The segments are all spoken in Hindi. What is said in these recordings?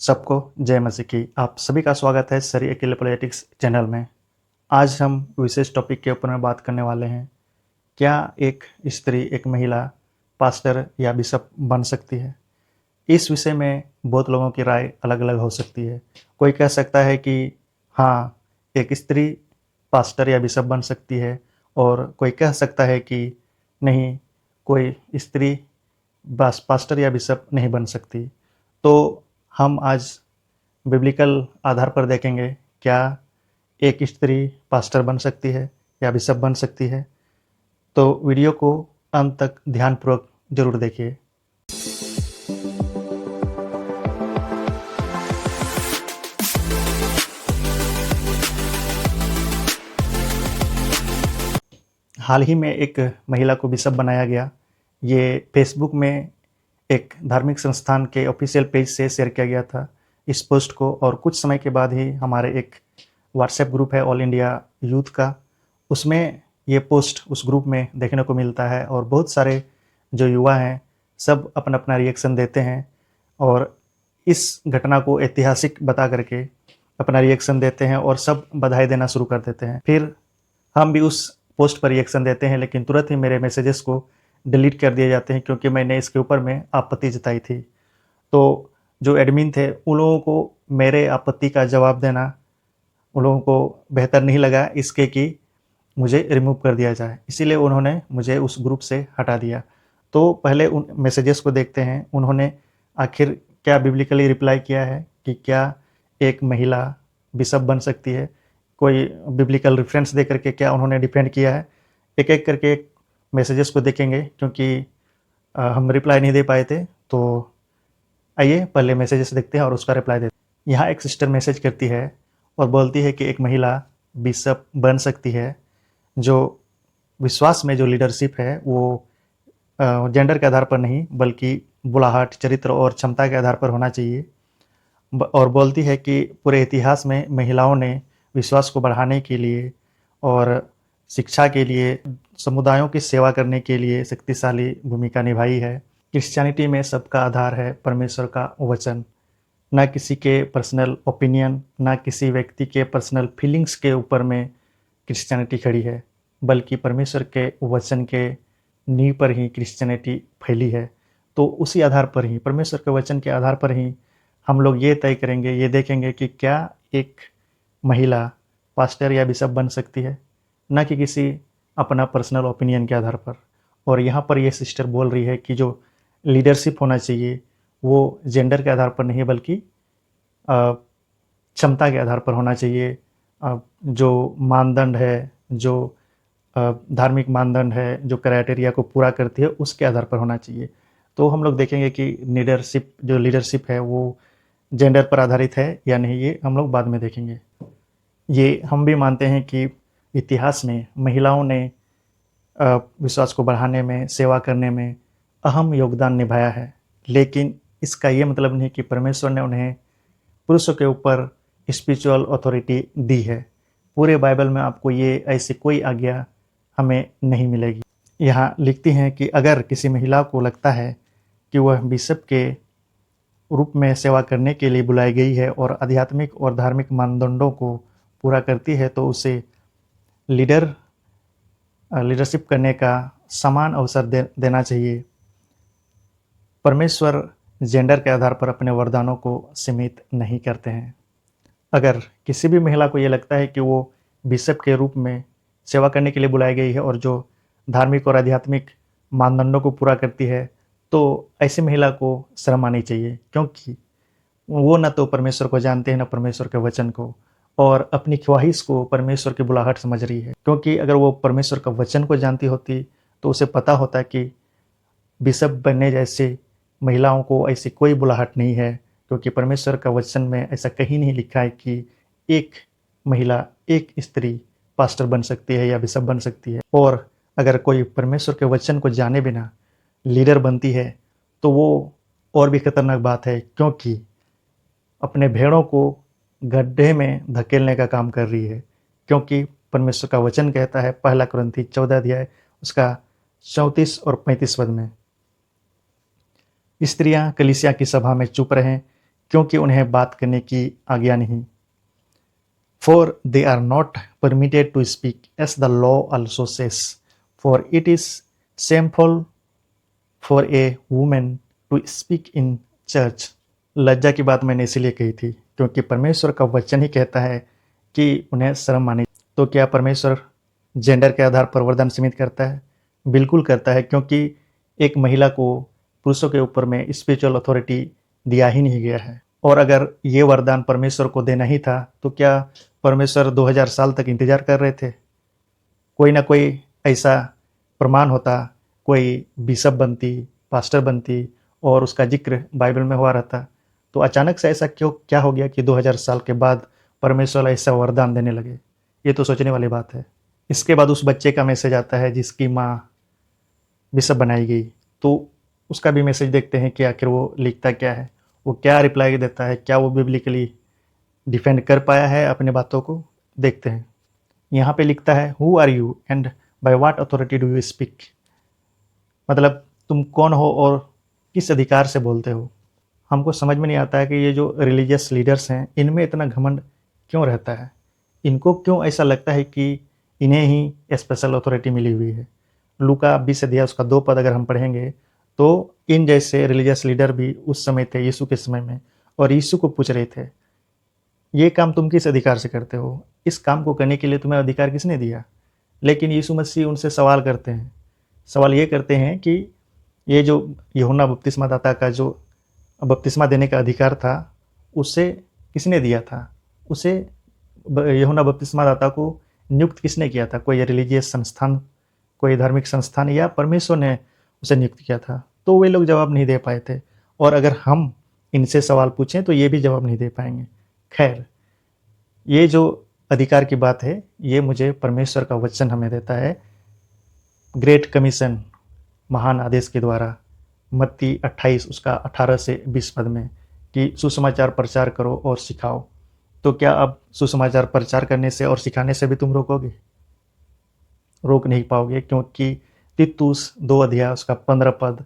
सबको जय मसीह की। आप सभी का स्वागत है सरी अकेले पॉलिटिक्स चैनल में। आज हम विशेष टॉपिक के ऊपर में बात करने वाले हैं। क्या एक स्त्री, एक महिला पास्टर या बिशप बन सकती है? इस विषय में बहुत लोगों की राय अलग अलग हो सकती है। कोई कह सकता है कि हाँ, एक स्त्री पास्टर या बिशप बन सकती है, और कोई कह सकता है कि नहीं, कोई स्त्री बस पास्टर या बिशप नहीं बन सकती। तो हम आज बिब्लिकल आधार पर देखेंगे, क्या एक स्त्री पास्टर बन सकती है या बिशप बन सकती है। तो वीडियो को अंत तक ध्यानपूर्वक जरूर देखिए। हाल ही में एक महिला को बिशप बनाया गया। ये फेसबुक में एक धार्मिक संस्थान के ऑफिशियल पेज से शेयर किया गया था इस पोस्ट को, और कुछ समय के बाद ही हमारे एक व्हाट्सएप ग्रुप है ऑल इंडिया यूथ का, उसमें ये पोस्ट उस ग्रुप में देखने को मिलता है। और बहुत सारे जो युवा हैं सब अपना अपना रिएक्शन देते हैं, और इस घटना को ऐतिहासिक बता करके अपना रिएक्शन देते हैं और सब बधाई देना शुरू कर देते हैं। फिर हम भी उस पोस्ट पर रिएक्शन देते हैं, लेकिन तुरंत ही मेरे मैसेजेस को डिलीट कर दिए जाते हैं, क्योंकि मैंने इसके ऊपर में आपत्ति जताई थी। तो जो एडमिन थे उन लोगों को मेरे आपत्ति का जवाब देना उन लोगों को बेहतर नहीं लगा, इसके कि मुझे रिमूव कर दिया जाए। इसीलिए उन्होंने मुझे उस ग्रुप से हटा दिया। तो पहले उन मैसेजेस को देखते हैं, उन्होंने आखिर क्या बिब्लिकली रिप्लाई किया है कि क्या एक महिला बिशप बन सकती है। कोई बिब्लिकल रेफरेंस दे करके क्या उन्होंने डिफेंड किया है। एक एक करके मैसेजेस को देखेंगे, क्योंकि हम रिप्लाई नहीं दे पाए थे। तो आइए पहले मैसेजेस देखते हैं और उसका रिप्लाई देते हैं। यहाँ एक सिस्टर मैसेज करती है और बोलती है कि एक महिला बिशप बन सकती है। जो विश्वास में जो लीडरशिप है वो जेंडर के आधार पर नहीं, बल्कि बुलाहट, चरित्र और क्षमता के आधार पर होना चाहिए। और बोलती है कि पूरे इतिहास में महिलाओं ने विश्वास को बढ़ाने के लिए और शिक्षा के लिए, समुदायों की सेवा करने के लिए शक्तिशाली भूमिका निभाई है। क्रिश्चियनिटी में सबका आधार है परमेश्वर का वचन, ना किसी के पर्सनल ओपिनियन, ना किसी व्यक्ति के पर्सनल फीलिंग्स के ऊपर में क्रिश्चियनिटी खड़ी है, बल्कि परमेश्वर के वचन के नींव पर ही क्रिश्चियनिटी फैली है। तो उसी आधार पर ही, परमेश्वर के वचन के आधार पर ही हम लोग ये तय करेंगे, ये देखेंगे कि क्या एक महिला पास्टर या बिशप बन सकती है, न कि किसी अपना पर्सनल ओपिनियन के आधार पर। और यहाँ पर ये सिस्टर बोल रही है कि जो लीडरशिप होना चाहिए वो जेंडर के आधार पर नहीं, बल्कि क्षमता के आधार पर होना चाहिए। जो मानदंड है, जो धार्मिक मानदंड है, जो क्राइटेरिया को पूरा करती है, उसके आधार पर होना चाहिए। तो हम लोग देखेंगे कि लीडरशिप है वो जेंडर पर आधारित है या नहीं, ये हम लोग बाद में देखेंगे। ये हम भी मानते हैं कि इतिहास में महिलाओं ने विश्वास को बढ़ाने में, सेवा करने में अहम योगदान निभाया है, लेकिन इसका ये मतलब नहीं कि परमेश्वर ने उन्हें पुरुषों के ऊपर स्पिरिचुअल अथॉरिटी दी है। पूरे बाइबल में आपको ये ऐसी कोई आज्ञा हमें नहीं मिलेगी। यहाँ लिखती हैं कि अगर किसी महिला को लगता है कि वह बिशप के रूप में सेवा करने के लिए बुलाई गई है और आध्यात्मिक और धार्मिक मानदंडों को पूरा करती है, तो उसे लीडरशिप करने का समान अवसर देना चाहिए। परमेश्वर जेंडर के आधार पर अपने वरदानों को सीमित नहीं करते हैं। अगर किसी भी महिला को ये लगता है कि वो बिशप के रूप में सेवा करने के लिए बुलाई गई है और जो धार्मिक और आध्यात्मिक मानदंडों को पूरा करती है, तो ऐसी महिला को शर्म आनी चाहिए, क्योंकि वो न तो परमेश्वर को जानते हैं, न परमेश्वर के वचन को, और अपनी ख्वाहिश को परमेश्वर की बुलाहट समझ रही है। क्योंकि अगर वो परमेश्वर का वचन को जानती होती तो उसे पता होता कि बिशप बनने जैसे महिलाओं को ऐसी कोई बुलाहट नहीं है, क्योंकि परमेश्वर का वचन में ऐसा कहीं नहीं लिखा है कि एक महिला, एक स्त्री पास्टर बन सकती है या बिशप बन सकती है। और अगर कोई परमेश्वर के वचन को जाने बिना लीडर बनती है तो वो और भी खतरनाक बात है, क्योंकि अपने भेड़ों को गड्ढे में धकेलने का काम कर रही है। क्योंकि परमेश्वर का वचन कहता है, पहला कुरिन्थी 14 अध्याय उसका 34 और 35 पद में, स्त्रियां कलीसिया की सभा में चुप रहें, क्योंकि उन्हें बात करने की आज्ञा नहीं। For they are not permitted to speak, as the law also says. For it is shameful for a woman to speak in church. लज्जा की बात मैंने इसीलिए कही थी क्योंकि परमेश्वर का वचन ही कहता है कि उन्हें शर्म आनी। तो क्या परमेश्वर जेंडर के आधार पर वरदान सीमित करता है? बिल्कुल करता है, क्योंकि एक महिला को पुरुषों के ऊपर में स्पिरिचुअल अथॉरिटी दिया ही नहीं गया है। और अगर ये वरदान परमेश्वर को देना ही था तो क्या परमेश्वर 2000 साल तक इंतजार कर रहे थे? कोई ना कोई ऐसा प्रमाण होता, कोई बिशप बनती, पास्टर बनती और उसका जिक्र बाइबल में हुआ रहता। तो अचानक से ऐसा क्यों क्या हो गया कि 2000 साल के बाद परमेश्वर ऐसा वरदान देने लगे? ये तो सोचने वाली बात है। इसके बाद उस बच्चे का मैसेज आता है जिसकी माँ बिशप बनाई गई, तो उसका भी मैसेज देखते हैं कि आखिर वो लिखता क्या है, वो क्या रिप्लाई देता है, क्या वो बिब्लिकली डिफेंड कर पाया है अपने बातों को। देखते हैं। यहाँ पे लिखता है who are you and by what authority do you speak. मतलब तुम कौन हो और किस अधिकार से बोलते हो। हमको समझ में नहीं आता है कि ये जो रिलीजियस लीडर्स हैं इनमें इतना घमंड क्यों रहता है। इनको क्यों ऐसा लगता है कि इन्हें ही स्पेशल अथॉरिटी मिली हुई है। लूका 20 अध्याय उसका 2 पद अगर हम पढ़ेंगे तो इन जैसे रिलीजियस लीडर भी उस समय थे, यीशु के समय में, और यीशु को पूछ रहे थे ये काम तुम किस अधिकार से करते हो, इस काम को करने के लिए तुम्हें अधिकार किसने दिया। लेकिन यीशु मसीह उनसे सवाल करते हैं। सवाल ये करते हैं कि ये जो यूहन्ना बपतिस्मा दाता का जो बपतिस्मा देने का अधिकार था उसे किसने दिया था? उसे यूहन्ना बपतिस्मा दाता को नियुक्त किसने किया था? कोई रिलीजियस संस्थान, कोई धार्मिक संस्थान, या परमेश्वर ने उसे नियुक्त किया था? तो वे लोग जवाब नहीं दे पाए थे। और अगर हम इनसे सवाल पूछें तो ये भी जवाब नहीं दे पाएंगे। खैर, ये जो अधिकार की बात है ये मुझे परमेश्वर का वचन हमें देता है ग्रेट कमीशन, महान आदेश के द्वारा, मत्ती 28 उसका 18 से 20 पद में, कि सुसमाचार प्रचार करो और सिखाओ। तो क्या अब सुसमाचार प्रचार करने से और सिखाने से भी तुम रोकोगे? रोक नहीं पाओगे, क्योंकि तीतुस 2 अध्याय उसका 15 पद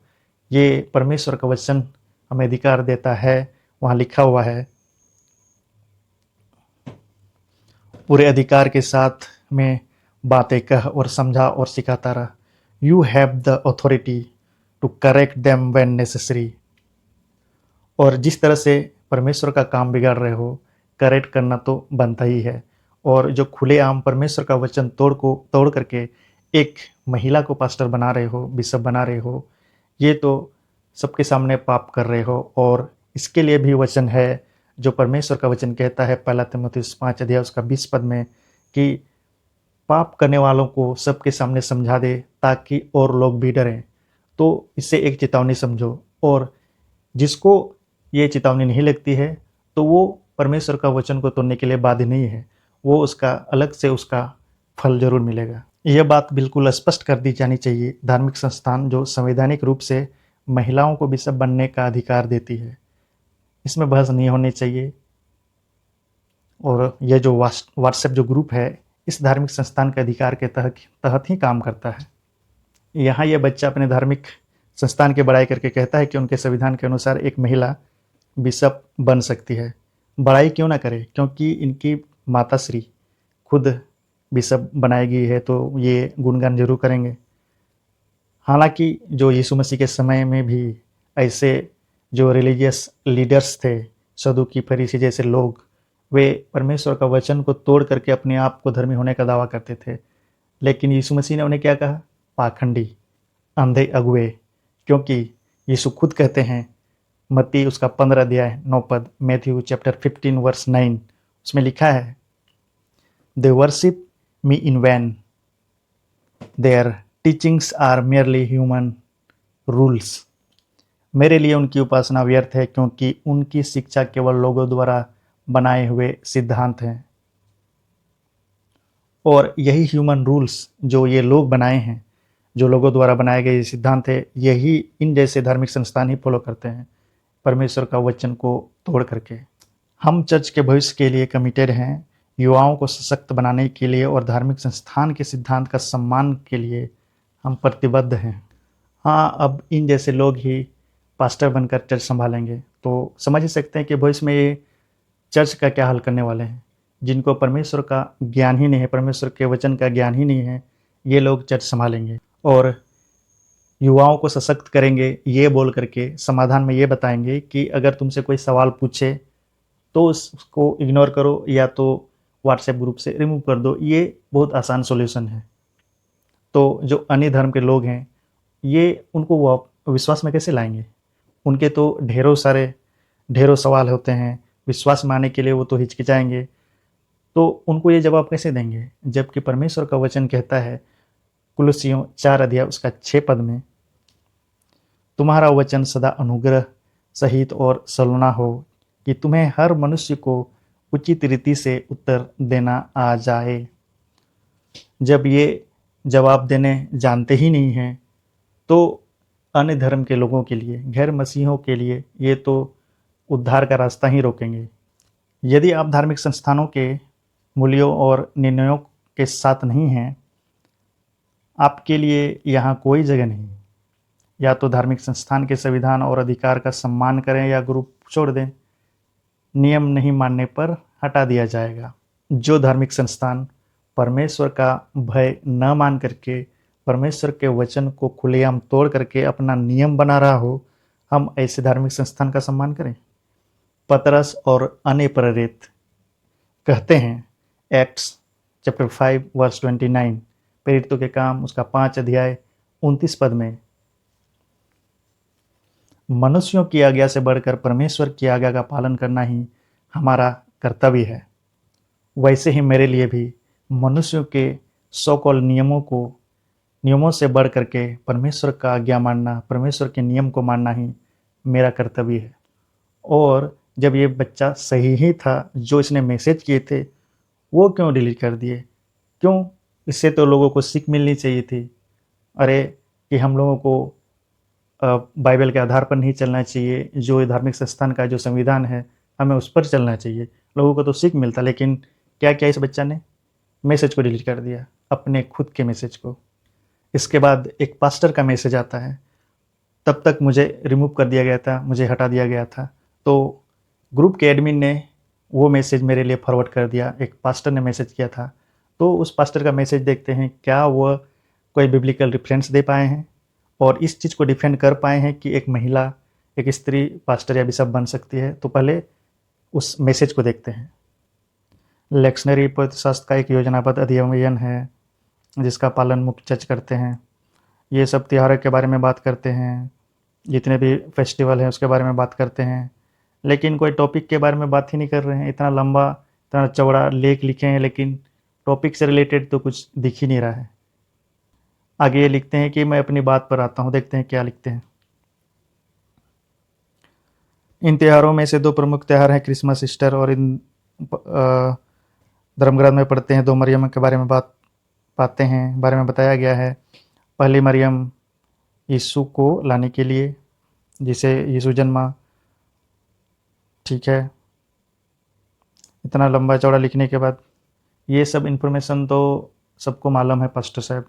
ये परमेश्वर का वचन हमें अधिकार देता है। वहाँ लिखा हुआ है पूरे अधिकार के साथ में बातें कह और समझा और सिखाता रहा। You have the authority to correct them when necessary. और जिस तरह से परमेश्वर का काम बिगाड़ रहे हो, करेक्ट करना तो बनता ही है। और जो खुलेआम परमेश्वर का वचन तोड़ करके एक महिला को पास्टर बना रहे हो, बिशप बना रहे हो, ये तो सबके सामने पाप कर रहे हो। और इसके लिए भी वचन है जो परमेश्वर का वचन कहता है 1 तीमुथियुस 5 अध्याय उसका 20 पद में, कि पाप करने वालों को सबके सामने समझा दे ताकि और लोग भी डरें। तो इससे एक चेतावनी समझो, और जिसको ये चेतावनी नहीं लगती है तो वो परमेश्वर का वचन को तोड़ने के लिए बाध्य नहीं है, वो उसका अलग से उसका फल जरूर मिलेगा। यह बात बिल्कुल स्पष्ट कर दी जानी चाहिए। धार्मिक संस्थान जो संवैधानिक रूप से महिलाओं को बिशप बनने का अधिकार देती है, इसमें बहस नहीं होनी चाहिए। और यह जो व्हाट्सएप जो ग्रुप है इस धार्मिक संस्थान के अधिकार के तहत ही काम करता है। यहाँ यह बच्चा अपने धार्मिक संस्थान की बड़ाई करके कहता है कि उनके संविधान के अनुसार एक महिला बिशप बन सकती है। बड़ाई क्यों ना करे, क्योंकि इनकी माताश्री खुद बिशप बनाई गई है, तो ये गुणगान जरूर करेंगे। हालांकि जो यीशु मसीह के समय में भी ऐसे जो रिलीजियस लीडर्स थे, सदूकी, फरीसी जैसे लोग, वे परमेश्वर का वचन को तोड़ करके अपने आप को धर्मी होने का दावा करते थे। लेकिन यीशु मसीह ने उन्हें क्या कहा? पाखंडी, अंधे अगुए। क्योंकि यीशु खुद कहते हैं मत्ती उसका 15 अध्याय 9 पद, मैथ्यू चैप्टर 15 वर्स 9, उसमें लिखा है they worship me in vain, their teachings are merely human rules. मेरे लिए उनकी उपासना व्यर्थ है, क्योंकि उनकी शिक्षा केवल लोगों द्वारा बनाए हुए सिद्धांत हैं। और यही ह्यूमन रूल्स जो ये लोग बनाए हैं, जो लोगों द्वारा बनाए गए सिद्धांत है, यही इन जैसे धार्मिक संस्थान ही फॉलो करते हैं परमेश्वर का वचन को तोड़ करके। हम चर्च के भविष्य के लिए कमिटेड हैं, युवाओं को सशक्त बनाने के लिए और धार्मिक संस्थान के सिद्धांत का सम्मान के लिए हम प्रतिबद्ध हैं। हाँ, अब इन जैसे लोग ही पास्टर बनकर चर्च संभालेंगे, तो समझ ही सकते हैं कि भविष्य में ये चर्च का क्या हाल करने वाले हैं। जिनको परमेश्वर का ज्ञान ही नहीं है, परमेश्वर के वचन का ज्ञान ही नहीं है, ये लोग चर्च संभालेंगे और युवाओं को सशक्त करेंगे, ये बोल करके समाधान में ये बताएंगे कि अगर तुमसे कोई सवाल पूछे तो उसको इग्नोर करो या तो व्हाट्सएप ग्रुप से रिमूव कर दो। ये बहुत आसान सॉल्यूशन है। तो जो अन्य धर्म के लोग हैं, ये उनको वो विश्वास में कैसे लाएंगे? उनके तो ढेरों सवाल होते हैं, विश्वास में आने के लिए वो तो हिचकिचाएंगे। तो उनको ये जवाब कैसे देंगे? जबकि परमेश्वर का वचन कहता है कुलुस्सियों 4 अध्याय उसका 6 पद में, तुम्हारा वचन सदा अनुग्रह सहित और सलोना हो कि तुम्हें हर मनुष्य को उचित रीति से उत्तर देना आ जाए। जब ये जवाब देने जानते ही नहीं हैं, तो अन्य धर्म के लोगों के लिए, गैर मसीहों के लिए ये तो उद्धार का रास्ता ही रोकेंगे। यदि आप धार्मिक संस्थानों के मूल्यों और निर्णयों के साथ नहीं हैं, आपके लिए यहाँ कोई जगह नहीं। या तो धार्मिक संस्थान के संविधान और अधिकार का सम्मान करें या ग्रुप छोड़ दें। नियम नहीं मानने पर हटा दिया जाएगा। जो धार्मिक संस्थान परमेश्वर का भय न मान करके परमेश्वर के वचन को खुलेआम तोड़ करके अपना नियम बना रहा हो, हम ऐसे धार्मिक संस्थान का सम्मान करें? पतरस और अन्य प्रेरित कहते हैं, एक्ट्स चैप्टर 5 वर्स 29, प्रेरितों के काम उसका 5 अध्याय 29 पद में, मनुष्यों की आज्ञा से बढ़कर परमेश्वर की आज्ञा का पालन करना ही हमारा कर्तव्य है। वैसे ही मेरे लिए भी मनुष्यों के सो कॉल्ड नियमों से बढ़ करके परमेश्वर का आज्ञा मानना, परमेश्वर के नियम को मानना ही मेरा कर्तव्य है। और जब ये बच्चा सही ही था, जो इसने मैसेज किए थे वो क्यों डिलीट कर दिए? क्यों? इससे तो लोगों को सीख मिलनी चाहिए थी। अरे कि हम लोगों को बाइबल के आधार पर नहीं चलना चाहिए, जो धार्मिक संस्थान का जो संविधान है हमें उस पर चलना चाहिए, लोगों को तो सीख मिलता। लेकिन क्या किया इस बच्चा ने? मैसेज को डिलीट कर दिया, अपने खुद के मैसेज को। इसके बाद एक पास्टर का मैसेज आता है, तब तक मुझे रिमूव कर दिया गया था, मुझे हटा दिया गया था। तो ग्रुप के एडमिन ने वो मैसेज मेरे लिए फॉरवर्ड कर दिया, एक पास्टर ने मैसेज किया था। तो उस पास्टर का मैसेज देखते हैं, क्या वह कोई बिब्लिकल रेफरेंस दे पाए हैं और इस चीज़ को डिफेंड कर पाए हैं कि एक महिला, एक स्त्री पास्टर या बिशप बन सकती है? तो पहले उस मैसेज को देखते हैं। लेक्शनरी पवित्रशास्त्र का एक योजनाबद्ध अध्ययन है जिसका पालन मुख्य चर्च करते हैं। ये सब त्योहारों के बारे में बात करते हैं, जितने भी फेस्टिवल हैं उसके बारे में बात करते हैं, लेकिन कोई टॉपिक के बारे में बात ही नहीं कर रहे हैं। इतना लंबा, इतना चौड़ा लेख लिखे हैं, लेकिन टॉपिक से रिलेटेड तो कुछ दिख ही नहीं रहा है। आगे ये लिखते हैं कि मैं अपनी बात पर आता हूँ, देखते हैं क्या लिखते हैं। इन त्योहारों में से 2 प्रमुख त्योहार हैं, क्रिसमस, ईस्टर, और इन धर्मग्रंथ में पढ़ते हैं 2 मरियम के बारे में बारे में बताया गया है। पहली मरियम यीशु को लाने के लिए, जिसे यीशु जन्मा। ठीक है, इतना लंबा चौड़ा लिखने के बाद ये सब इन्फॉर्मेशन तो सबको मालूम है। पास्टर साहब,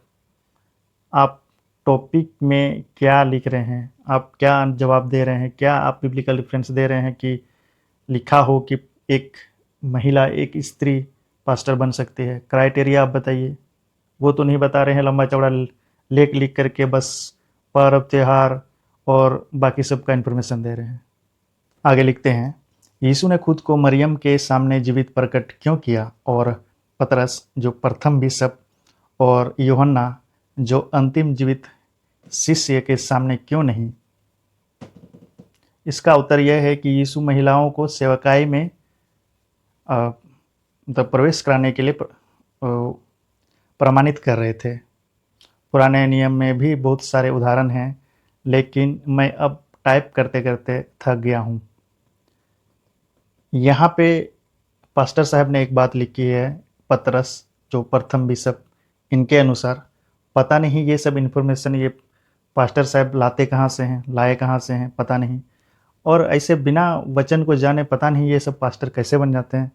आप टॉपिक में क्या लिख रहे हैं? आप क्या जवाब दे रहे हैं? क्या आप बिब्लिकल रेफरेंस दे रहे हैं कि लिखा हो कि एक महिला, एक स्त्री पास्टर बन सकती है? क्राइटेरिया आप बताइए। वो तो नहीं बता रहे हैं, लंबा चौड़ा लेख लिख करके बस पर्व, त्योहार और बाकी सब का इन्फॉर्मेशन दे रहे हैं। आगे लिखते हैं, यीशु ने खुद को मरियम के सामने जीवित प्रकट क्यों किया, और पतरस जो प्रथम बिशप और यूहन्ना जो अंतिम जीवित शिष्य के सामने क्यों नहीं? इसका उत्तर यह है कि यीशु महिलाओं को सेवकाई में मतलब प्रवेश कराने के लिए प्रमाणित कर रहे थे। पुराने नियम में भी बहुत सारे उदाहरण हैं, लेकिन मैं अब टाइप करते करते थक गया हूँ। यहाँ पे पास्टर साहब ने एक बात लिखी है, पतरस जो प्रथम बिशप, इनके अनुसार पता नहीं ये सब इन्फॉर्मेशन ये पास्टर साहब लाए कहाँ से हैं, पता नहीं। और ऐसे बिना वचन को जाने पता नहीं ये सब पास्टर कैसे बन जाते हैं।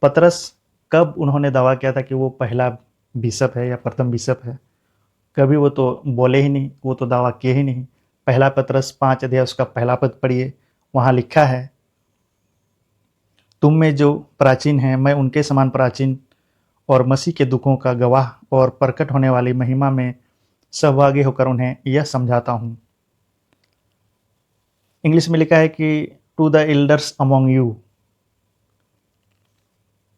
पतरस कब उन्होंने दावा किया था कि वो पहला बिशप है या प्रथम बिशप है? कभी वो तो बोले ही नहीं, वो तो दावा किए ही नहीं। पहला पतरस 5 अध्याय उसका पहला पद पढ़िए, वहाँ लिखा है, तुम में जो प्राचीन हैं मैं उनके समान प्राचीन और मसीह के दुखों का गवाह और प्रकट होने वाली महिमा में सहभागी होकर उन्हें यह समझाता हूँ। इंग्लिश में लिखा है कि to the elders among you,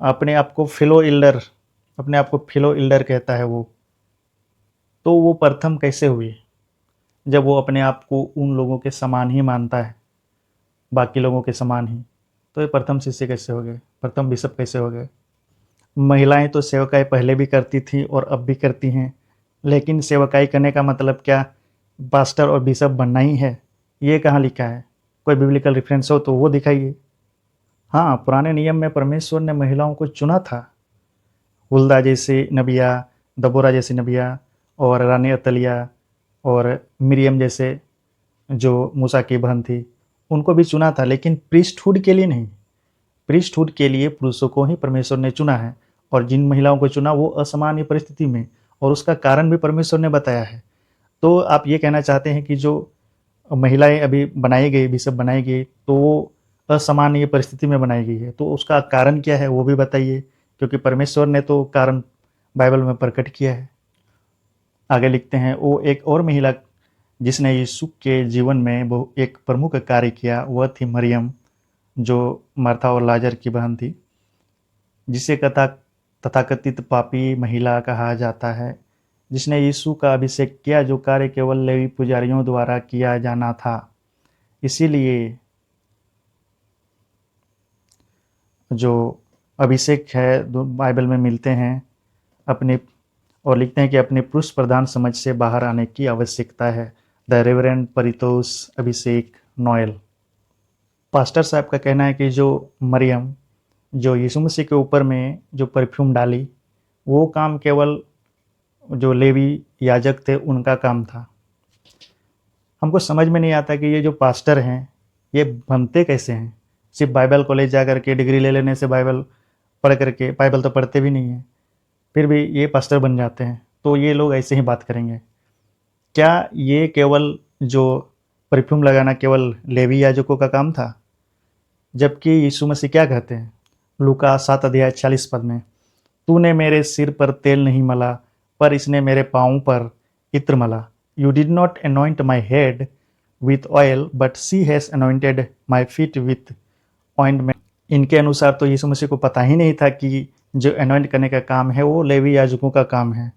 अपने आप को फेलो एल्डर कहता है वो। तो वो प्रथम कैसे हुए? जब वो अपने आप को उन लोगों के समान ही मानता है, बाकी लोगों के समान ही, तो ये प्रथम शिष्य कैसे हो गए, प्रथम बिशप कैसे हो गए? महिलाएं तो सेवकाई पहले भी करती थी और अब भी करती हैं, लेकिन सेवकाई करने का मतलब क्या पास्टर और बिशप बनना ही है? ये कहाँ लिखा है? कोई बिब्लिकल रेफरेंस हो तो वो दिखाइए। हाँ, पुराने नियम में परमेश्वर ने महिलाओं को चुना था। हुल्दा जैसी नबिया, दबोरा जैसी नबिया और रानी अतलिया और मिरियम जैसे जो मूसा की बहन थी, उनको भी चुना था, लेकिन प्रीस्टहुड के लिए नहीं। प्रीस्टहुड के लिए पुरुषों को ही परमेश्वर ने चुना है, और जिन महिलाओं को चुना वो असामान्य परिस्थिति में, और उसका कारण भी परमेश्वर ने बताया है। तो आप ये कहना चाहते हैं कि जो महिलाएं अभी बनाई गई, बिशप बनाई गई, तो वो असामान्य परिस्थिति में बनाई गई है, तो उसका कारण क्या है वो भी बताइए, क्योंकि परमेश्वर ने तो कारण बाइबल में प्रकट किया है। आगे लिखते हैं, वो एक और महिला जिसने यीशु के जीवन में एक प्रमुख कार्य किया, वह थी मरियम, जो मार्था और लाजर की बहन थी, जिसे तथाकथित पापी महिला कहा जाता है, जिसने यीशु का अभिषेक किया, जो कार्य केवल लेवी पुजारियों द्वारा किया जाना था। इसीलिए जो अभिषेक है बाइबल में मिलते हैं अपने, और लिखते हैं कि अपने पुरुष प्रधान समझ से बाहर आने की आवश्यकता है। The reverend Paritosh Abhishek Noel. Pastor साहब का कहना है कि जो मरियम जो यीशु मसीह के ऊपर में जो परफ्यूम डाली, वो काम केवल जो लेवी याजक थे उनका काम था। हमको समझ में नहीं आता कि ये जो पास्टर हैं ये बनते कैसे हैं? सिर्फ बाइबल कॉलेज जा कर के डिग्री ले लेने से, बाइबल पढ़ करके, बाइबल तो पढ़ते भी नहीं हैं, फिर भी ये पास्टर बन जाते हैं। तो ये लोग ऐसे ही बात करेंगे क्या? ये केवल जो परफ्यूम लगाना केवल लेवी याजकों का काम था? जबकि यीशु मसीह क्या कहते हैं लूका 7:40 में, तूने मेरे सिर पर तेल नहीं मला, पर इसने मेरे पाँव पर इत्र मला। You did not anoint my head with oil, but she has anointed my feet with ointment. इनके अनुसार तो यीशु मसीह को पता ही नहीं था कि जो अनॉइंट करने का काम है वो लेवी याजकों का काम है,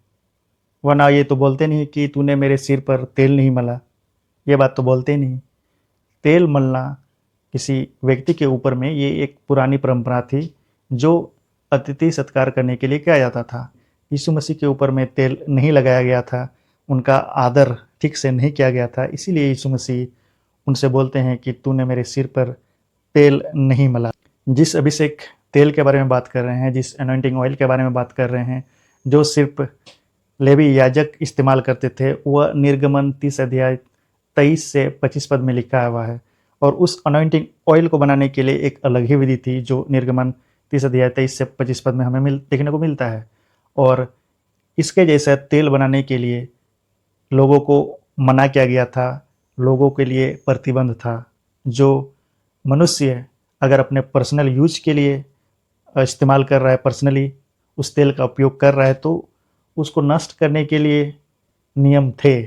वरना ये तो बोलते नहीं कि तूने मेरे सिर पर तेल नहीं मला। ये बात तो बोलते ही नहीं। तेल मलना किसी व्यक्ति के ऊपर में ये एक पुरानी परंपरा थी जो अतिथि सत्कार करने के लिए किया जाता था। यीशु मसीह के ऊपर में तेल नहीं लगाया गया था, उनका आदर ठीक से नहीं किया गया था, इसीलिए यीशु मसीह उनसे बोलते हैं कि तूने मेरे सिर पर तेल नहीं मला। जिस अभिषेक तेल के बारे में बात कर रहे हैं, जिस अनॉइंटिंग ऑयल के बारे में बात कर रहे हैं, जो सिर्फ लेवी याजक इस्तेमाल करते थे, वह निर्गमन 30 अध्याय 23 से 25 में लिखा हुआ है। और उस अनॉइंटिंग ऑयल को बनाने के लिए एक अलग ही विधि थी जो निर्गमन 30 अध्याय 23 से 25 में हमें देखने को मिलता है। और इसके जैसा तेल बनाने के लिए लोगों को मना किया गया था, लोगों के लिए प्रतिबंध था। जो मनुष्य अगर अपने पर्सनल यूज के लिए इस्तेमाल कर रहा है, पर्सनली उस तेल का उपयोग कर रहा है, तो उसको नष्ट करने के लिए नियम थे।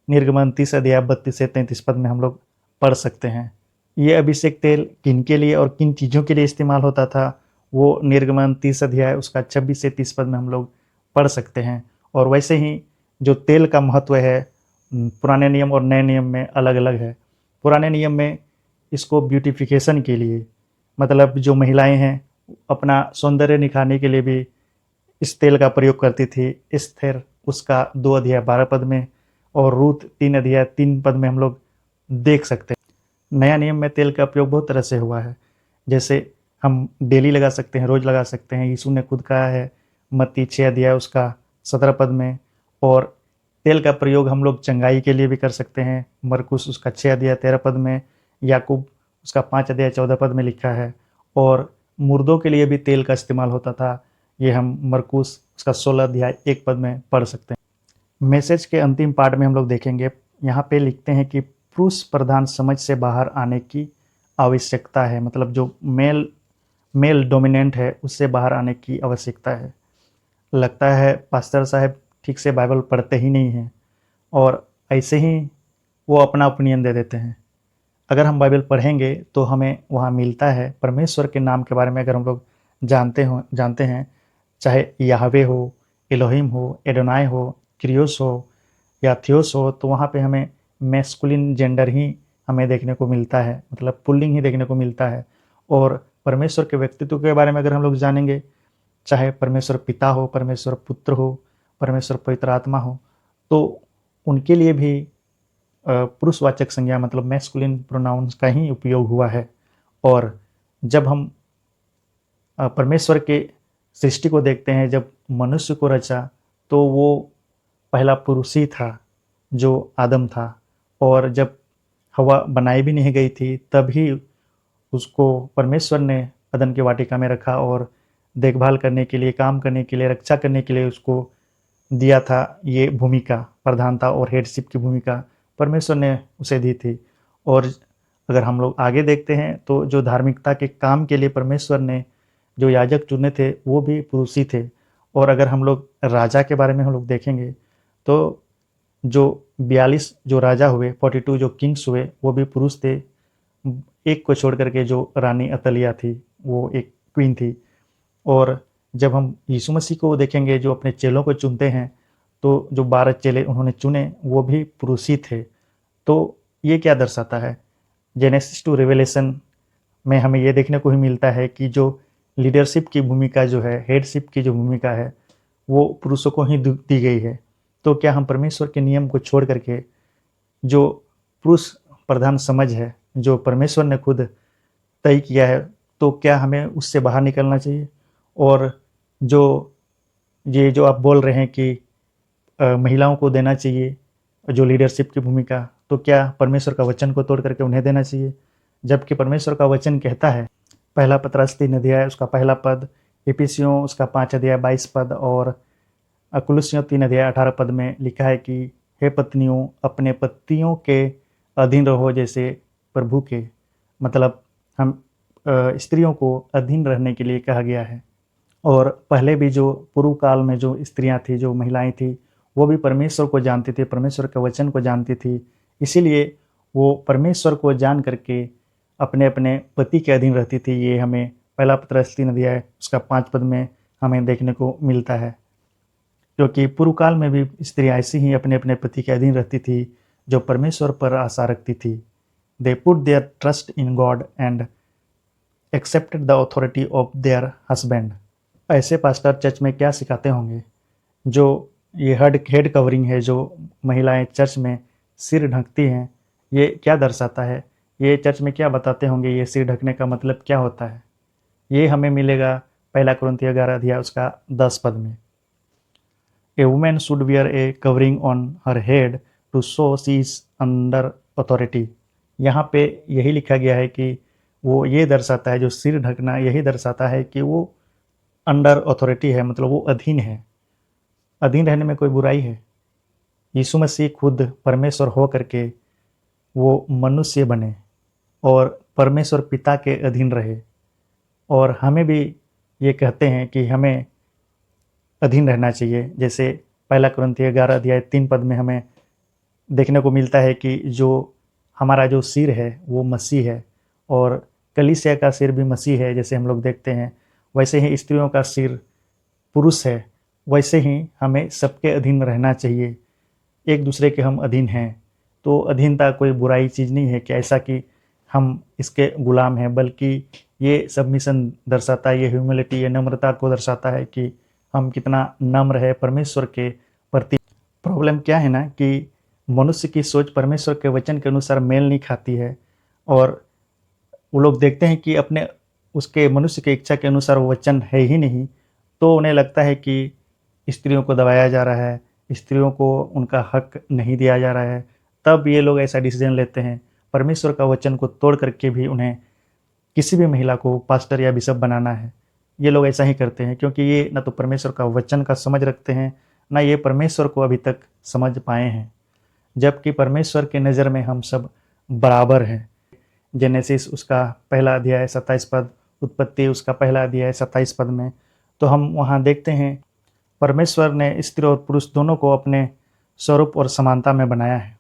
निर्गमन 30 अध्याय 32 से 33 में हम लोग पढ़ सकते हैं। ये अभिषेक तेल किन के लिए और किन चीज़ों के लिए इस्तेमाल होता था, वो निर्गमन 30 अध्याय उसका 26 से 30 में हम लोग पढ़ सकते हैं। और वैसे ही जो तेल का महत्व है पुराने नियम और नए नियम में अलग अलग है। पुराने नियम में इसको ब्यूटिफिकेशन के लिए, मतलब जो महिलाएं हैं अपना सौंदर्य निखारने के लिए भी इस तेल का प्रयोग करती थी। एस्थेर उसका 2 अध्याय 12 में और रूत 3 अध्याय 3 में हम लोग देख सकते हैं। नया नियम में तेल का उपयोग बहुत तरह से हुआ है, जैसे हम डेली लगा सकते हैं, रोज़ लगा सकते हैं। यीशु ने खुद कहा है मत्ती 6 अध्याय उसका 17 में। और तेल का प्रयोग हम लोग चंगाई के लिए भी कर सकते हैं, मरकुस उसका 6 अध्याय 13 में, याकूब उसका 5 अध्याय 14 में लिखा है। और मुर्दों के लिए भी तेल का इस्तेमाल होता था, ये हम मरकुस उसका 16 अध्याय 1 में पढ़ सकते हैं। मैसेज के अंतिम पार्ट में हम लोग देखेंगे, यहाँ पे लिखते हैं कि पुरुष प्रधान समझ से बाहर आने की आवश्यकता है, मतलब जो मेल मेल डोमिनेंट है उससे बाहर आने की आवश्यकता है। लगता है पास्टर साहब ठीक से बाइबल पढ़ते ही नहीं हैं और ऐसे ही वो अपना ओपिनियन दे देते हैं। अगर हम बाइबल पढ़ेंगे तो हमें वहाँ मिलता है परमेश्वर के नाम के बारे में। अगर हम लोग जानते हैं, चाहे याहवे हो, एलोहिम हो, एडोनाई हो, क्रियोस हो या थियोस हो, तो वहाँ पे हमें मैस्कुलिन जेंडर ही हमें देखने को मिलता है, मतलब पुल्लिंग ही देखने को मिलता है। और परमेश्वर के व्यक्तित्व के बारे में अगर हम लोग जानेंगे, चाहे परमेश्वर पिता हो, परमेश्वर पुत्र हो, परमेश्वर पवित्र आत्मा हो, तो उनके लिए भी पुरुषवाचक संज्ञा मतलब मैस्कुलिन प्रोनाउंस का ही उपयोग हुआ है। और जब हम परमेश्वर के सृष्टि को देखते हैं, जब मनुष्य को रचा तो वो पहला पुरुष ही था जो आदम था। और जब हवा बनाई भी नहीं गई थी तब ही उसको परमेश्वर ने अदन की वाटिका में रखा और देखभाल करने के लिए, काम करने के लिए, रक्षा करने के लिए उसको दिया था। ये भूमिका, प्रधानता और हेडशिप की भूमिका परमेश्वर ने उसे दी थी। और अगर हम लोग आगे देखते हैं तो जो धार्मिकता के काम के लिए परमेश्वर ने जो याजक चुने थे वो भी पुरुष ही थे। और अगर हम लोग राजा के बारे में हम लोग देखेंगे तो जो 42 जो राजा हुए, 42 जो किंग्स हुए, वो भी पुरुष थे। एक को छोड़ करके जो रानी अतलिया थी वो एक क्वीन थी। और जब हम यीशु मसीह को देखेंगे जो अपने चेलों को चुनते हैं, तो जो 12 चेले उन्होंने चुने वो भी पुरुष ही थे। तो ये क्या दर्शाता है? जेनेसिस टू रेवलेशन में हमें ये देखने को ही मिलता है कि जो लीडरशिप की भूमिका जो है, हेडशिप की जो भूमिका है, वो पुरुषों को ही दी गई है। तो क्या हम परमेश्वर के नियम को छोड़ करके जो पुरुष प्रधान समझ है, जो परमेश्वर ने खुद तय किया है, तो क्या हमें उससे बाहर निकलना चाहिए? और जो ये जो आप बोल रहे हैं कि महिलाओं को देना चाहिए जो लीडरशिप की भूमिका, तो क्या परमेश्वर का वचन को तोड़ करके उन्हें देना चाहिए? जबकि परमेश्वर का वचन कहता है, पहला पतरस 3 अध्याय उसका पहला पद, इफिसियों उसका 5 अध्याय 22 पद और कुलुस्सियों 3 अध्याय 18 पद में लिखा है कि हे पत्नियों, अपने पतियों के अधीन रहो जैसे प्रभु के। मतलब हम स्त्रियों को अधीन रहने के लिए कहा गया है। और पहले भी जो पूर्व काल में जो स्त्रियां थी, जो महिलाएं थी, वो भी परमेश्वर को जानती थी, परमेश्वर के वचन को जानती थी। इसीलिए वो परमेश्वर को जान करके अपने अपने पति के अधीन रहती थी। ये हमें पहला पतरस 3 अध्याय उसका 5 पद में हमें देखने को मिलता है। क्योंकि पूर्व काल में भी स्त्रियां ऐसी ही अपने अपने पति के अधीन रहती थी जो परमेश्वर पर आशा रखती थी। They put their trust in God and accepted the authority of their husband. ऐसे पास्टर चर्च में क्या सिखाते होंगे? जो ये हेड कवरिंग है, जो महिलाएं चर्च में सिर ढकती हैं, ये क्या दर्शाता है? ये चर्च में क्या बताते होंगे? ये सिर ढकने का मतलब क्या होता है? ये हमें मिलेगा पहला कुरिन्थियों 11 अध्याय उसका 10 पद में। A women should wear a covering on her head to show she is under authority. यहाँ पे यही लिखा गया है कि वो ये दर्शाता है, जो सिर ढकना यही दर्शाता है कि वो अंडर अथॉरिटी है, मतलब वो अधीन है। अधीन रहने में कोई बुराई है? यीशु मसीह खुद परमेश्वर हो करके वो मनुष्य बने और परमेश्वर पिता के अधीन रहे। और हमें भी ये कहते हैं कि हमें अधीन रहना चाहिए। जैसे पहला कुरिन्थियों 11 अध्याय 3 पद में हमें देखने को मिलता है कि जो हमारा जो सिर है वो मसीह है और कलीसिया का सिर भी मसीह है। जैसे हम लोग देखते हैं, वैसे ही स्त्रियों का सिर पुरुष है, वैसे ही हमें सबके अधीन रहना चाहिए। एक दूसरे के हम अधीन हैं। तो अधीनता कोई बुराई चीज़ नहीं है कि ऐसा कि हम इसके गुलाम हैं, बल्कि ये सबमिशन दर्शाता है, ये ह्यूमिलिटी, ये नम्रता को दर्शाता है कि हम कितना नम्र है परमेश्वर के प्रति। प्रॉब्लम क्या है ना कि मनुष्य की सोच परमेश्वर के वचन के अनुसार मेल नहीं खाती है। और वो लोग देखते हैं कि अपने उसके मनुष्य की इच्छा के अनुसार वो वचन है ही नहीं, तो उन्हें लगता है कि स्त्रियों को दबाया जा रहा है, स्त्रियों को उनका हक नहीं दिया जा रहा है। तब ये लोग ऐसा डिसीजन लेते हैं, परमेश्वर का वचन को तोड़ करके भी उन्हें किसी भी महिला को पास्टर या बिशप बनाना है। ये लोग ऐसा ही करते हैं क्योंकि ये ना तो परमेश्वर का वचन का समझ रखते हैं, ना ये परमेश्वर को अभी तक समझ पाए हैं। जबकि परमेश्वर के नज़र में हम सब बराबर हैं। जेनेसिस उसका पहला अध्याय 27 पद, उत्पत्ति उसका पहला अध्याय 27 पद में, तो हम वहाँ देखते हैं परमेश्वर ने स्त्री और पुरुष दोनों को अपने स्वरूप और समानता में बनाया है।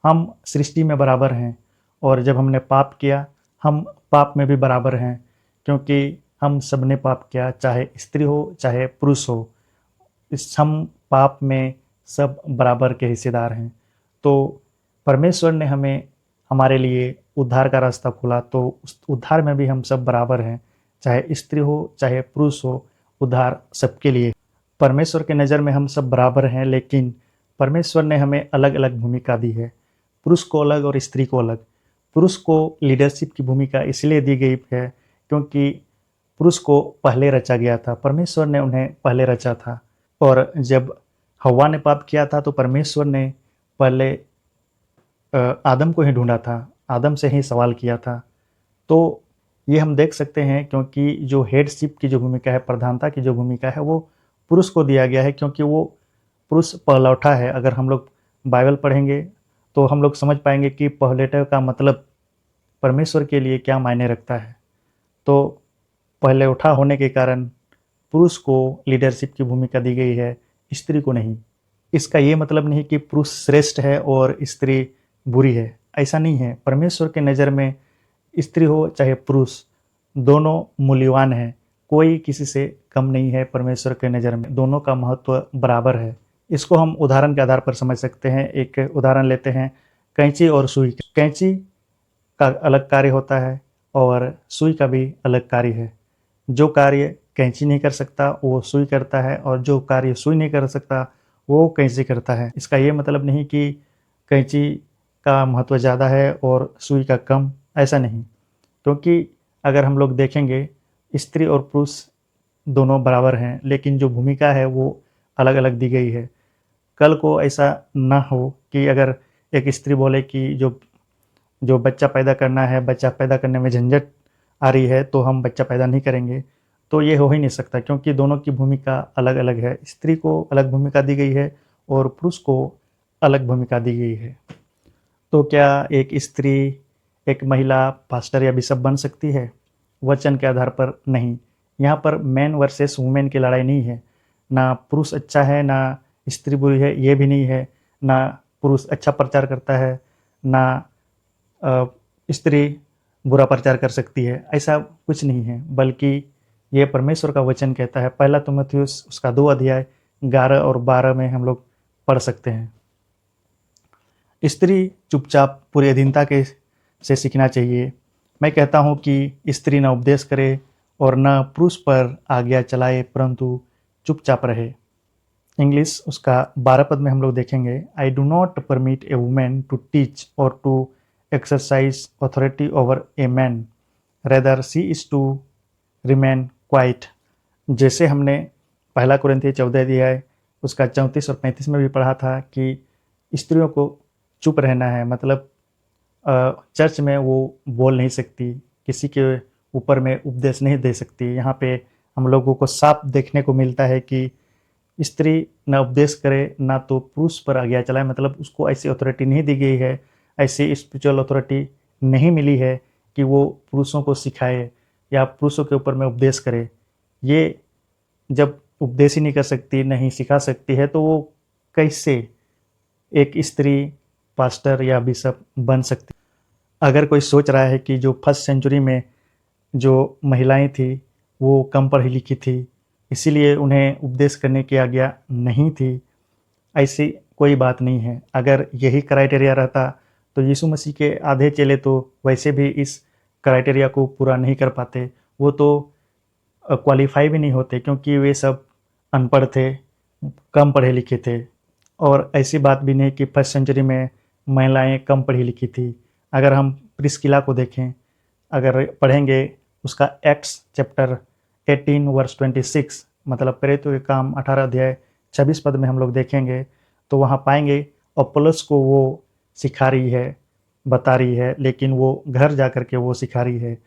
हम सृष्टि में बराबर हैं और जब हमने पाप किया हम पाप में भी बराबर हैं, क्योंकि हम सब ने पाप किया, चाहे स्त्री हो चाहे पुरुष हो, हम पाप में सब बराबर के हिस्सेदार हैं। तो परमेश्वर ने हमें हमारे लिए उद्धार का रास्ता खोला, तो उस उद्धार में भी हम सब बराबर हैं, चाहे स्त्री हो चाहे पुरुष हो, उद्धार सबके लिए। परमेश्वर के नज़र में हम सब बराबर हैं, लेकिन परमेश्वर ने हमें अलग अलग भूमिका दी है, पुरुष को अलग और स्त्री को अलग। पुरुष को लीडरशिप की भूमिका इसलिए दी गई है क्योंकि पुरुष को पहले रचा गया था, परमेश्वर ने उन्हें पहले रचा था। और जब हव्वा ने पाप किया था तो परमेश्वर ने पहले आदम को ही ढूंढा था, आदम से ही सवाल किया था। तो ये हम देख सकते हैं, क्योंकि जो हेडशिप की जो भूमिका है, प्रधानता की जो भूमिका है, वो पुरुष को दिया गया है, क्योंकि वो पुरुष पहलौठा है। अगर हम लोग बाइबल पढ़ेंगे तो हम लोग समझ पाएंगे कि पहलौठा का मतलब परमेश्वर के लिए क्या मायने रखता है। तो पहलौठा होने के कारण पुरुष को लीडरशिप की भूमिका दी गई है, स्त्री को नहीं। इसका ये मतलब नहीं कि पुरुष श्रेष्ठ है और स्त्री बुरी है, ऐसा नहीं है। परमेश्वर के नज़र में स्त्री हो चाहे पुरुष, दोनों मूल्यवान हैं, कोई किसी से कम नहीं है। परमेश्वर के नज़र में दोनों का महत्व बराबर है। इसको हम उदाहरण के आधार पर समझ सकते हैं। एक उदाहरण लेते हैं, कैंची और सुई। कैंची का अलग कार्य होता है और सुई का भी अलग कार्य है। जो कार्य कैंची नहीं कर सकता वो सुई करता है, और जो कार्य सुई नहीं कर सकता वो कैंची करता है। इसका ये मतलब नहीं कि कैंची का महत्व ज़्यादा है और सुई का कम, ऐसा नहीं। क्योंकि अगर हम लोग देखेंगे, स्त्री और पुरुष दोनों बराबर हैं, लेकिन जो भूमिका है वो अलग अलग दी गई है। कल को ऐसा ना हो कि अगर एक स्त्री बोले कि जो बच्चा पैदा करना है, बच्चा पैदा करने में झंझट आ रही है, तो हम बच्चा पैदा नहीं करेंगे, तो ये हो ही नहीं सकता, क्योंकि दोनों की भूमिका अलग अलग है। स्त्री को अलग भूमिका दी गई है और पुरुष को अलग भूमिका दी गई है। तो क्या एक स्त्री, एक महिला पास्टर या बिशप बन सकती है? वचन के आधार पर नहीं। यहाँ पर मैन वर्सेस वुमेन की लड़ाई नहीं है। ना पुरुष अच्छा है ना स्त्री बुरी है, ये भी नहीं है। ना पुरुष अच्छा प्रचार करता है ना स्त्री बुरा प्रचार कर सकती है, ऐसा कुछ नहीं है। बल्कि ये परमेश्वर का वचन कहता है। पहला तीमुथियुस उसका 2 अध्याय 11 और 12 में हम लोग पढ़ सकते हैं। स्त्री चुपचाप पूरी अधीनता के से सीखना चाहिए। मैं कहता हूँ कि स्त्री न उपदेश करे और न पुरुष पर आज्ञा चलाए, परंतु चुपचाप रहे। इंग्लिश उसका 12 पद में हम लोग देखेंगे, I do not permit a women to teach और to exercise authority over a man, rather she is to remain quiet. जैसे हमने पहला कुरिन्थियों 14 अध्याय उसका 34 और 35 में भी पढ़ा था कि स्त्रियों को चुप रहना है, मतलब चर्च में वो बोल नहीं सकती, किसी के ऊपर में उपदेश नहीं दे सकती। यहाँ पे हम लोगों को साफ देखने को मिलता है कि स्त्री न उपदेश करे ना तो पुरुष पर आज्ञा चलाए, मतलब उसको ऐसी अथॉरिटी नहीं दी गई है, ऐसी स्पिरिचुअल अथॉरिटी नहीं मिली है कि वो पुरुषों को सिखाए या पुरुषों के ऊपर में उपदेश करे। ये जब उपदेश ही नहीं कर सकती, नहीं सिखा सकती है, तो वो कैसे एक स्त्री पास्टर या बिशप बन सकती? अगर कोई सोच रहा है कि जो फर्स्ट सेंचुरी में जो महिलाएं थी वो कम पढ़ी लिखी थी, इसीलिए उन्हें उपदेश करने की आज्ञा नहीं थी, ऐसी कोई बात नहीं है। अगर यही क्राइटेरिया रहता तो यीशु मसीह के आधे चेले तो वैसे भी इस क्राइटेरिया को पूरा नहीं कर पाते, वो तो क्वालिफाई भी नहीं होते, क्योंकि वे सब अनपढ़ थे, कम पढ़े लिखे थे। और ऐसी बात भी नहीं कि फर्स्ट सेंचुरी में महिलाएं कम पढ़ी लिखी थी। अगर हम प्रिस्किला को देखें, अगर पढ़ेंगे उसका एक्ट्स चैप्टर 18 वर्स 26, मतलब प्रेरितों के काम 18 अध्याय 26 पद में हम लोग देखेंगे तो वहाँ पाएंगे अपोलोस को वो सिखा रही है, बता रही है, लेकिन वो घर जा कर के वो सिखा रही है।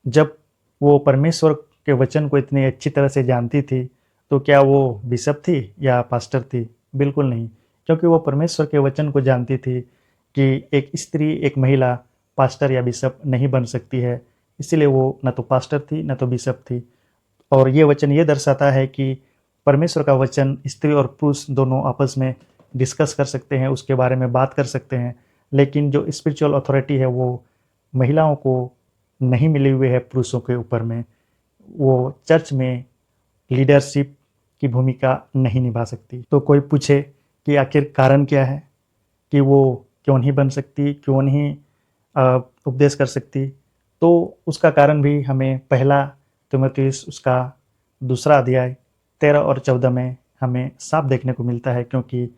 जब वो परमेश्वर के वचन को इतनी अच्छी तरह से जानती थी तो क्या वो बिशप थी या पास्टर थी? बिल्कुल नहीं, क्योंकि वो परमेश्वर के वचन को जानती थी कि एक स्त्री, एक महिला पास्टर या बिशप नहीं बन सकती है, इसीलिए वो न तो पास्टर थी न तो बिशप थी। और ये वचन ये दर्शाता है कि परमेश्वर का वचन स्त्री और पुरुष दोनों आपस में डिस्कस कर सकते हैं, उसके बारे में बात कर सकते हैं, लेकिन जो स्पिरिचुअल अथॉरिटी है वो महिलाओं को नहीं मिली हुई है पुरुषों के ऊपर में। वो चर्च में लीडरशिप की भूमिका नहीं निभा सकती। तो कोई पूछे कि आखिर कारण क्या है कि वो क्यों नहीं बन सकती, क्यों नहीं उपदेश कर सकती, तो उसका कारण भी हमें पहला तीमुथियुस उसका 2 अध्याय 13 और 14 में हमें साफ देखने को मिलता है, क्योंकि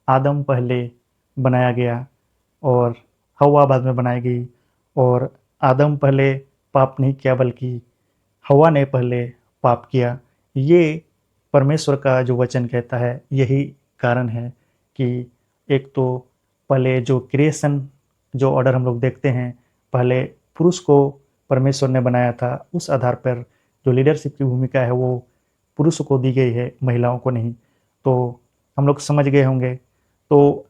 आदम पहले बनाया गया और हव्वा बाद में बनाई गई, और आदम पहले पाप नहीं किया बल्कि हव्वा ने पहले पाप किया। ये परमेश्वर का जो वचन कहता है, यही कारण है कि एक तो पहले जो क्रिएशन जो ऑर्डर हम लोग देखते हैं, पहले पुरुष को परमेश्वर ने बनाया था, उस आधार पर जो लीडरशिप की भूमिका है वो पुरुष को दी गई है, महिलाओं को नहीं। तो हम लोग समझ गए होंगे। तो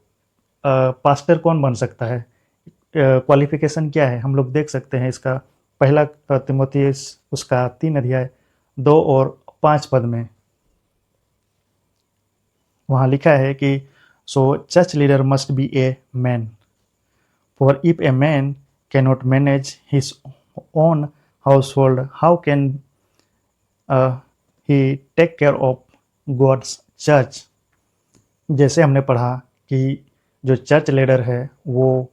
पास्टर कौन बन सकता है, क्वालिफिकेशन क्या है, हम लोग देख सकते हैं इसका। पहला तीमुथियुस उसका 3 अध्याय 2 और 5 पद में वहाँ लिखा है कि so church leader must be a man, for if a man cannot manage his own household, how can he take care of God's church. जैसे हमने पढ़ा कि जो चर्च लीडर है वो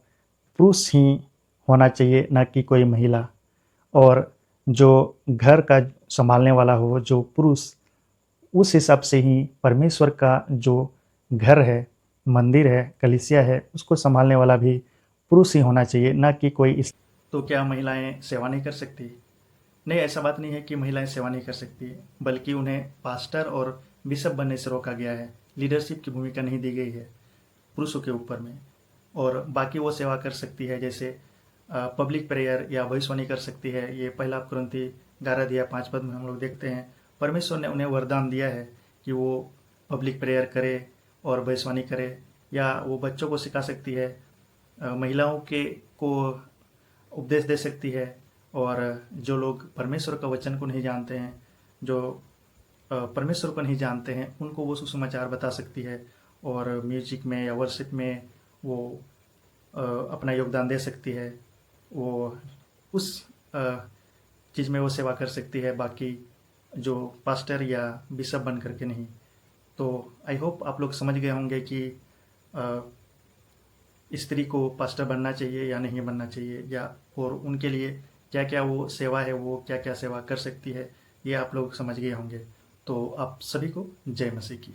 पुरुष ही होना चाहिए, ना कि कोई महिला। और जो घर का संभालने वाला हो, जो पुरुष, उस हिसाब से ही परमेश्वर का जो घर है, मंदिर है, कलीसिया है, उसको संभालने वाला भी पुरुष ही होना चाहिए, ना कि कोई। तो क्या महिलाएं सेवा नहीं कर सकती? नहीं, ऐसा बात नहीं है कि महिलाएं सेवा नहीं कर सकती, बल्कि उन्हें पास्टर और बिशप बनने से रोका गया है। लीडरशिप की भूमिका नहीं दी गई है पुरुषों के ऊपर में, और बाकी वो सेवा कर सकती है, जैसे पब्लिक प्रेयर या भविष्यवाणी कर सकती है। ये पहला कुरिन्थी 11 अध्याय 5 पद में हम लोग देखते हैं, परमेश्वर ने उन्हें वरदान दिया है कि वो पब्लिक प्रेयर करे और भविष्यवाणी करे, या वो बच्चों को सिखा सकती है, महिलाओं के को उपदेश दे सकती है, और जो लोग परमेश्वर का वचन को नहीं जानते हैं, जो परमेश्वर को नहीं जानते हैं, उनको वो सुसमाचार बता सकती है, और म्यूजिक में या वर्शिप में वो अपना योगदान दे सकती है। वो उस चीज़ में वो सेवा कर सकती है, बाकी जो पास्टर या बिशप बन करके नहीं। तो आई होप आप लोग समझ गए होंगे कि स्त्री को पास्टर बनना चाहिए या नहीं बनना चाहिए, या और उनके लिए क्या क्या वो सेवा है, वो क्या क्या सेवा कर सकती है, ये आप लोग समझ गए होंगे। तो आप सभी को जय मसीह की।